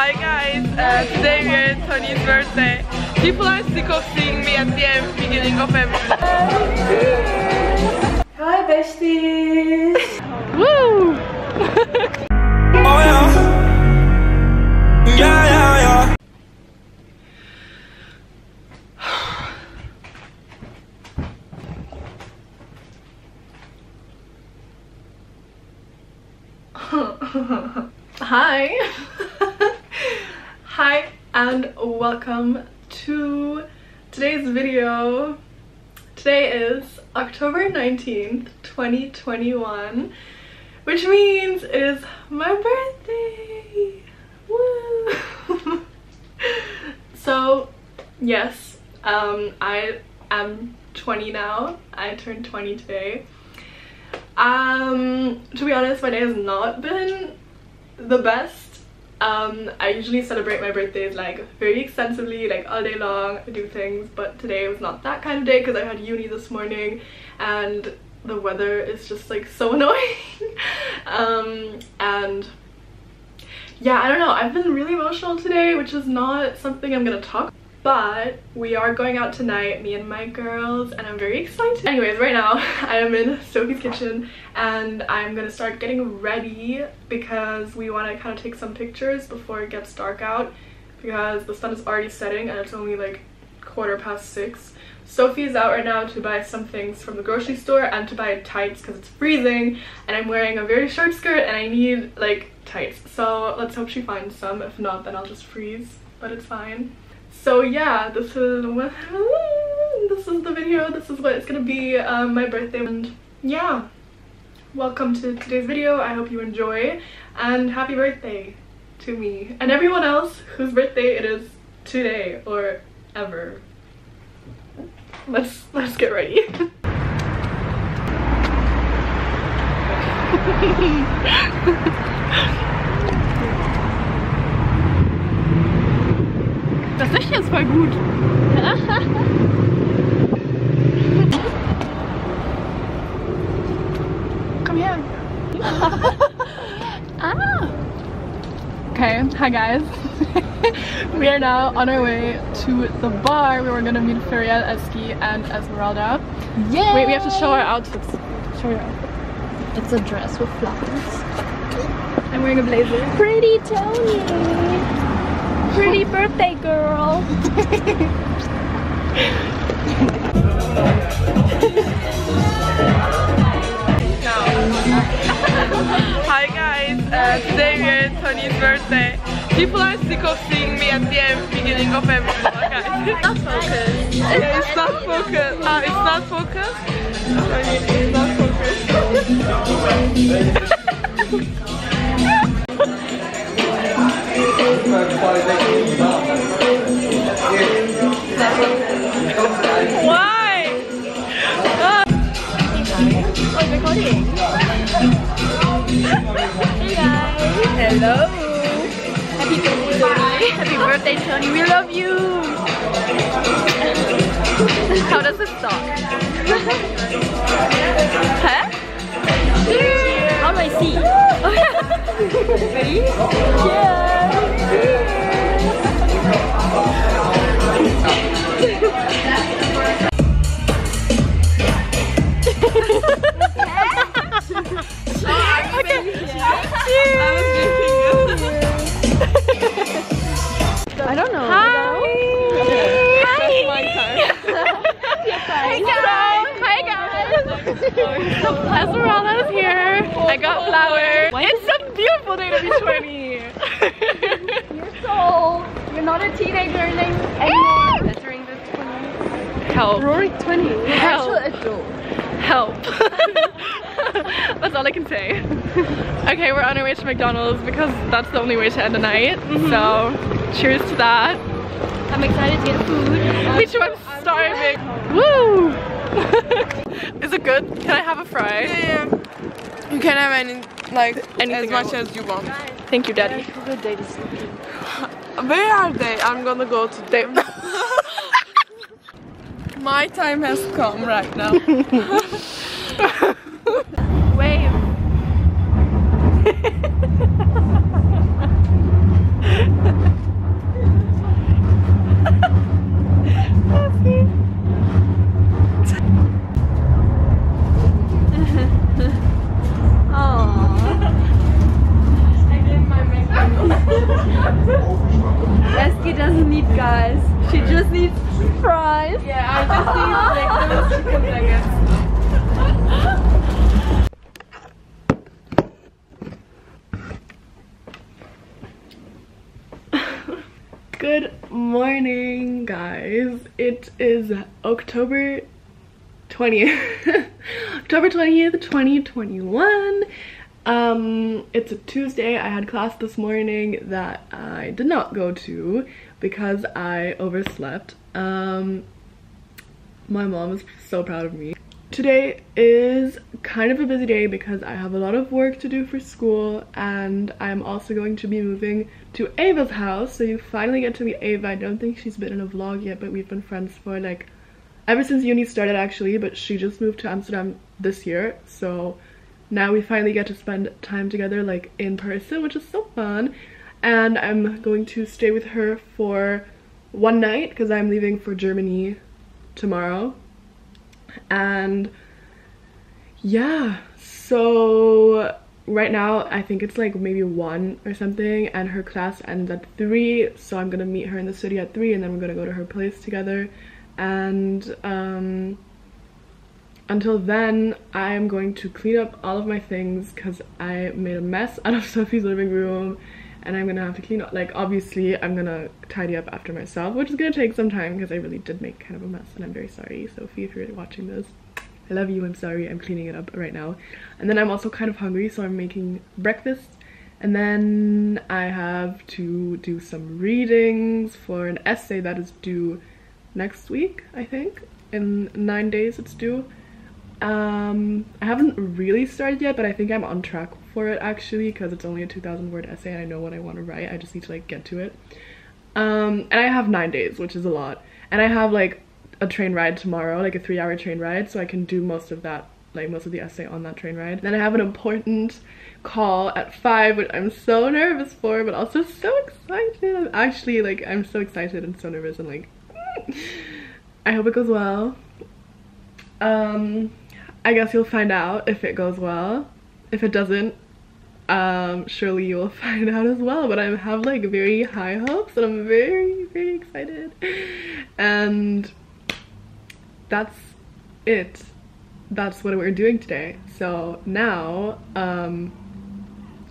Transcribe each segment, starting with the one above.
Hi guys, today we're at Tony's birthday. People are sick of seeing me at the beginning of every Hi besties! Woo! Oh yeah. Yeah, yeah, yeah. Hi! Hi and welcome to today's video. Today is October 19th, 2021, which means it is my birthday! Woo! So, yes, I am 20 now. I turned 20 today. To be honest, my day has not been the best. I usually celebrate my birthdays like very extensively, like all day long. I do things, but today was not that kind of day because I had uni this morning and the weather is just like so annoying. And yeah, I don't know, I've been really emotional today, which is not something I'm gonna talk about. But we are going out tonight, me and my girls, and I'm very excited. Anyways, right now I am in Sophie's kitchen and I'm gonna start getting ready because we want to kind of take some pictures before it gets dark out because the sun is already setting and it's only like 6:15. Sophie's out right now to buy some things from the grocery store and to buy tights because it's freezing and I'm wearing a very short skirt and I need like tights. So let's hope she finds some. If not, then I'll just freeze, but it's fine. So yeah, this is the video. This is what it's gonna be, my birthday. And yeah, welcome to today's video. I hope you enjoy and happy birthday to me and everyone else whose birthday it is today or ever. Let's get ready. Das Licht ist voll gut. Komm her. Ah. Okay, hi guys. We are now on our way to the bar where we're gonna meet Feriel, Eski, and Esmeralda. Yeah. Wait, we have to show our outfits. Show your outfit. It's a dress with flowers. I'm wearing a blazer. Pretty Tony! Pretty birthday girl! Hi guys, today we're at Tony's birthday. People are sick of seeing me at the beginning of every vlog, guys. It's not focused. Yeah, it's not focused. It's not focused? It's not focused. Why? Oh, recording. Hey guys. Hello. Happy birthday. Happy birthday, Tony. We love you. How does it start? Huh? How do I see? Ready? I don't know. Hi. That's my time. Hi guys. Esmeralda's here. I got flowers. It's a beautiful day to be 20. You're so old. You're not a teenager anymore. Entering the 20s. Help. Rory 20. Help. Actual adult. Help. That's all I can say. Okay, we're on our way to McDonald's because that's the only way to end the night. So, cheers to that. I'm excited to get food. Me too, I'm starving. Woo! Is it good? Can I have a fry? Yeah. You can have any, like, Anything as much as you want. Thank you, Daddy. Where are they? I'm gonna go to them. My time has come right now. Wave. Eski doesn't need guys. She just needs fries. Yeah, I just need like those chicken nuggets. Good morning, guys. It is October 20th. October 20th, 2021. It's a Tuesday. I had class this morning that I did not go to because I overslept. My mom is so proud of me. Today is kind of a busy day because I have a lot of work to do for school, and I'm also going to be moving to Ava's house, so you finally get to meet Ava. I don't think she's been in a vlog yet, but we've been friends for like ever since uni started actually, but she just moved to Amsterdam this year, so now we finally get to spend time together like in person, which is so fun. And I'm going to stay with her for one night because I'm leaving for Germany tomorrow. And yeah, so right now I think it's like maybe 1 or something, and her class ends at 3, so I'm gonna meet her in the city at 3 and then we're gonna go to her place together. And until then I'm going to clean up all of my things because I made a mess out of Sophie's living room, and I'm gonna have to clean up, like obviously I'm gonna tidy up after myself, which is gonna take some time because I really did make kind of a mess, and I'm very sorry, Sophie, if you're watching this. I love you, I'm sorry, I'm cleaning it up right now. And then I'm also kind of hungry, so I'm making breakfast, and then I have to do some readings for an essay that is due next week, I think. In 9 days it's due. I haven't really started yet, but I think I'm on track for it actually, because it's only a 2,000 word essay and I know what I want to write. I just need to like get to it. And I have 9 days, which is a lot, and I have like a train ride tomorrow, like a 3-hour train ride, so I can do most of that, like most of the essay on that train ride. Then I have an important call at 5, which I'm so nervous for, but also so excited. I'm so excited and so nervous, and like I hope it goes well. I guess you'll find out if it goes well. If it doesn't, surely you'll find out as well, but I have like very high hopes and I'm very, very excited. And that's it. That's what we're doing today. So now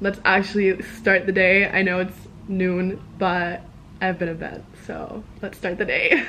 let's actually start the day. I know it's noon, but I've been in bed, so let's start the day.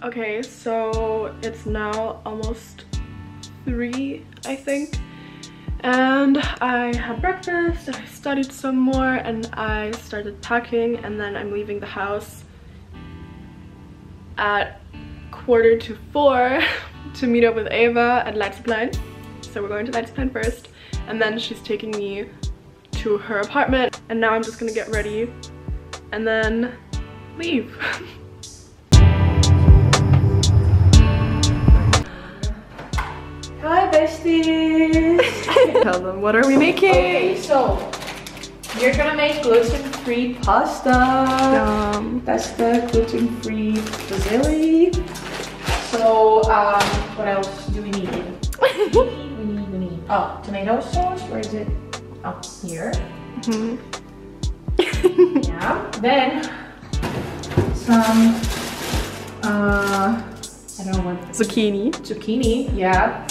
Okay, so it's now almost 3, I think, and I had breakfast, I studied some more, and I started packing, and then I'm leaving the house at 3:45 to meet up with Ava at Leidseplein. So we're going to Leidseplein first, and then she's taking me to her apartment, and now I'm just gonna get ready and then leave. Hi besties! Tell them, what are we making? Okay, so you're gonna make gluten-free pasta. Pasta, gluten-free fusilli. So what else do we need? we need oh, tomato sauce. Where is it? Up here. Yeah. Then some I don't know what. Zucchini. Zucchini, yeah.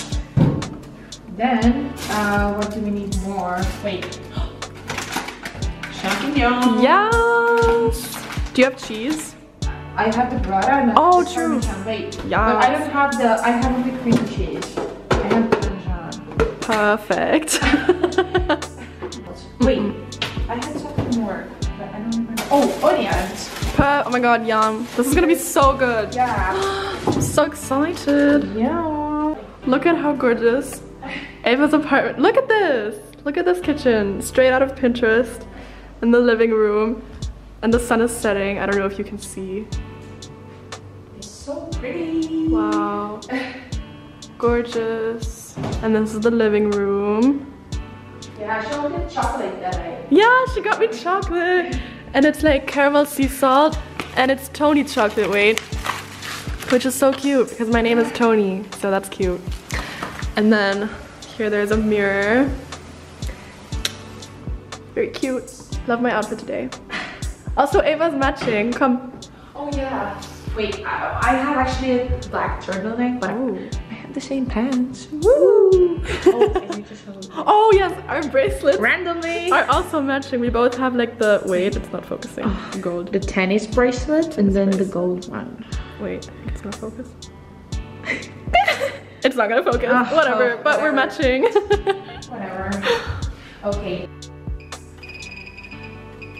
Then what do we need more? Wait. Champignon. Yes. Do you have cheese? I have the burrata and the Oh, the true. Parmesan. Wait, Yeah. but I don't have the. I have the cream cheese. I have Parmesan. Perfect. Wait, I had something more, but I don't remember. Oh, onions. Oh my god, yum. This is gonna be so good. Yeah. I'm so excited. Yeah. Look at how gorgeous Ava's apartment. Look at this. Look at this kitchen. Straight out of Pinterest. In the living room. And the sun is setting. I don't know if you can see. It's so pretty. Wow. Gorgeous. And this is the living room. Yeah, she wanted chocolate that I. Yeah, she got me chocolate. And it's like caramel sea salt. And it's Tony chocolate weight. Which is so cute because my name is Tony. So that's cute. And then here there's a mirror. Very cute. Love my outfit today. Also, Ava's matching. Come. Oh yeah. Wait, I have actually a black turtleneck, but Oh. I have the same pants. Woo! Oh, I need to show you. Oh yes, our bracelets Randomly. are also matching. We both have like the wait, it's not focusing. Gold. The tennis bracelet and then the gold one. Wait, it's not focused. It's not gonna focus. Oh, Whatever, but we're whatever. matching. Whatever. Okay.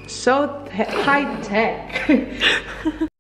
So high tech.